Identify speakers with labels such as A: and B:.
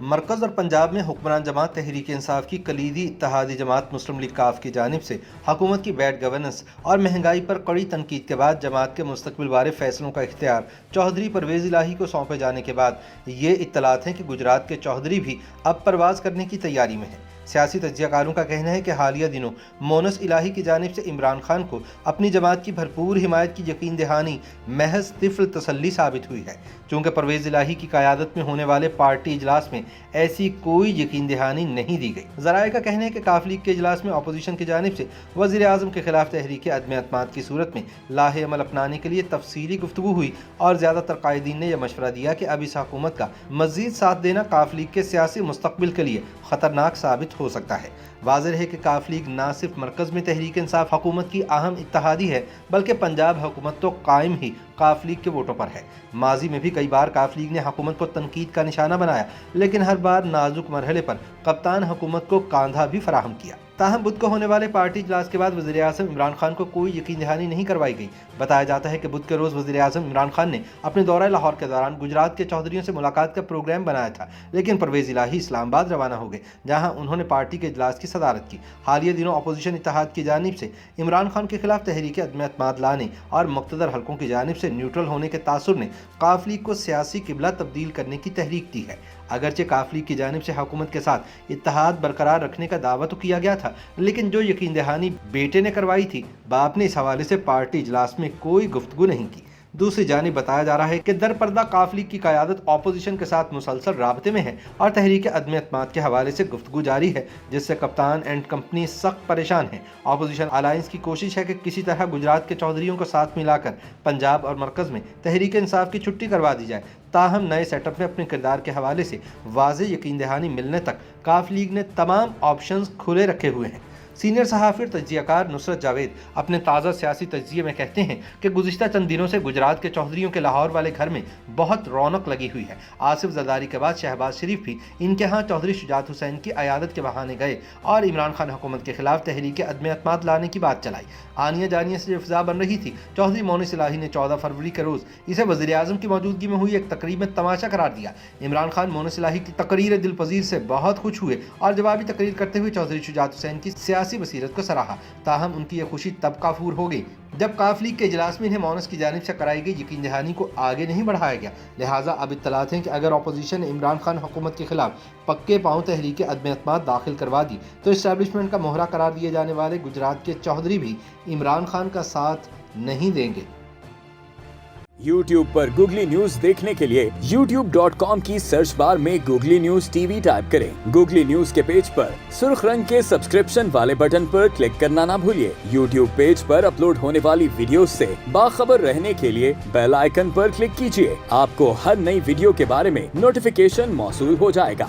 A: مرکز اور پنجاب میں حکمران جماعت تحریک انصاف کی کلیدی اتحادی جماعت مسلم لیگ کاف کی جانب سے حکومت کی بیڈ گورننس اور مہنگائی پر کڑی تنقید کے بعد جماعت کے مستقبل بارے فیصلوں کا اختیار چودھری پرویز الہی کو سونپے جانے کے بعد یہ اطلاعات ہیں کہ گجرات کے چودھری بھی اب پرواز کرنے کی تیاری میں ہیں۔ سیاسی تجزیہ کاروں کا کہنا ہے کہ حالیہ دنوں مونس الہی کی جانب سے عمران خان کو اپنی جماعت کی بھرپور حمایت کی یقین دہانی محض طفل تسلی ثابت ہوئی ہے، چونکہ پرویز الہی کی قیادت میں ہونے والے پارٹی اجلاس میں ایسی کوئی یقین دہانی نہیں دی گئی۔ ذرائع کا کہنا ہے کہ کاف لیگ کے اجلاس میں اپوزیشن کی جانب سے وزیر اعظم کے خلاف تحریک عدم اعتماد کی صورت میں لاہے عمل اپنانے کے لیے تفصیلی گفتگو ہوئی اور زیادہ تر قائدین نے یہ مشورہ دیا کہ اب اس حکومت کا مزید ساتھ دینا کاف لیگ کے سیاسی مستقبل کے لیے خطرناک ثابت ہو سکتا ہے۔ واضح ہے کہ کاف لیگ نہ صرف مرکز میں تحریک انصاف حکومت کی اہم اتحادی ہے بلکہ پنجاب حکومت تو قائم ہی کاف لیگ کے ووٹوں پر ہے۔ ماضی میں بھی کئی بار کاف لیگ نے حکومت کو تنقید کا نشانہ بنایا، لیکن ہر بار نازک مرحلے پر کپتان حکومت کو کاندھا بھی فراہم کیا۔ تاہم بدھ کو ہونے والے پارٹی اجلاس کے بعد وزیر اعظم عمران خان کو کوئی یقین دہانی نہیں کروائی گئی۔ بتایا جاتا ہے کہ بدھ کے روز وزیر اعظم عمران خان نے اپنے دورہ لاہور کے دوران گجرات کے چودھریوں سے ملاقات کا پروگرام بنایا تھا، لیکن پرویز الہی اسلام آباد روانہ ہو گئے، جہاں انہوں نے پارٹی کے اجلاس کی صدارت کی۔ حالیہ دنوں اپوزیشن اتحاد کی جانب سے عمران خان کے خلاف تحریک عدم اعتماد لانے اور مقتدر حلقوں کی جانب سے نیوٹرل ہونے کے تاثر نے کاف لیگ کو سیاسی قبلہ تبدیل کرنے کی تحریک دی ہے۔ اگرچہ کاف لیگ کی جانب سے حکومت کے ساتھ اتحاد برقرار رکھنے کا دعویٰ تو کیا گیا تھا، لیکن جو یقین دہانی بیٹے نے کروائی تھی، باپ نے اس حوالے سے پارٹی اجلاس میں کوئی گفتگو نہیں کی۔ دوسری جانب بتایا جا رہا ہے کہ در پردہ کاف لیگ کی قیادت اپوزیشن کے ساتھ مسلسل رابطے میں ہے اور تحریک عدم اعتماد کے حوالے سے گفتگو جاری ہے، جس سے کپتان اینڈ کمپنی سخت پریشان ہیں۔ اپوزیشن الائنس کی کوشش ہے کہ کسی طرح گجرات کے چودھریوں کو ساتھ ملا کر پنجاب اور مرکز میں تحریک انصاف کی چھٹی کروا دی جائے۔ تاہم نئے سیٹ اپ میں اپنے کردار کے حوالے سے واضح یقین دہانی ملنے تک کاف لیگ نے تمام آپشنز کھلے رکھے ہوئے ہیں۔ سینئر صحافی اور تجزیہ کار نصرت جاوید اپنے تازہ سیاسی تجزیے میں کہتے ہیں کہ گزشتہ چند دنوں سے گجرات کے چودھریوں کے لاہور والے گھر میں بہت رونق لگی ہوئی ہے۔ آصف زرداری کے بعد شہباز شریف بھی ان کے ہاں چودھری شجاعت حسین کی عیادت کے بہانے گئے اور عمران خان حکومت کے خلاف تحریک عدم اعتماد لانے کی بات چلائی۔ آنیہ جانیہ سے جو فضا بن رہی تھی، چودھری مونس الہی نے 14 فروری کے روز اسے وزیر اعظم کی موجودگی میں ہوئی ایک تقریب میں تماشا قرار دیا۔ عمران خان مونس الہی کی تقریر دل پذیر سے بہت خوش ہوئے اور جوابی تقریر کرتے ہوئے چودھری شجاعت حسین کی سیاسی بصیرت کو سراہا۔ تاہم ان کی یہ خوشی تب کافور ہو گئی جب کاف لیگ کے اجلاس میں انہیں مونس کی جانب سے کرائی گئی یقین دہانی کو آگے نہیں بڑھایا گیا۔ لہٰذا اب اطلاعات ہیں کہ اگر اپوزیشن نے عمران خان حکومت کے خلاف پکے پاؤں تحریک عدم اعتماد داخل کروا دی تو اسٹیبلشمنٹ کا مہرہ قرار دیے جانے والے گجرات کے چودھری بھی عمران خان کا ساتھ نہیں دیں گے۔
B: YouTube پر گوگلی نیوز دیکھنے کے لیے youtube.com کی سرچ بار میں googly news T V type کریں۔ گوگلی نیوز کے پیج پر سرخ رنگ کے سبسکرپشن والے بٹن پر کلک کرنا نہ بھولیے۔ YouTube پیج پر اپلوڈ ہونے والی ویڈیوز سے باخبر رہنے کے لیے بیل آئیکن پر کلک کیجیے۔ آپ کو ہر نئی ویڈیو کے بارے میں نوٹیفیکیشن موصول ہو جائے گا۔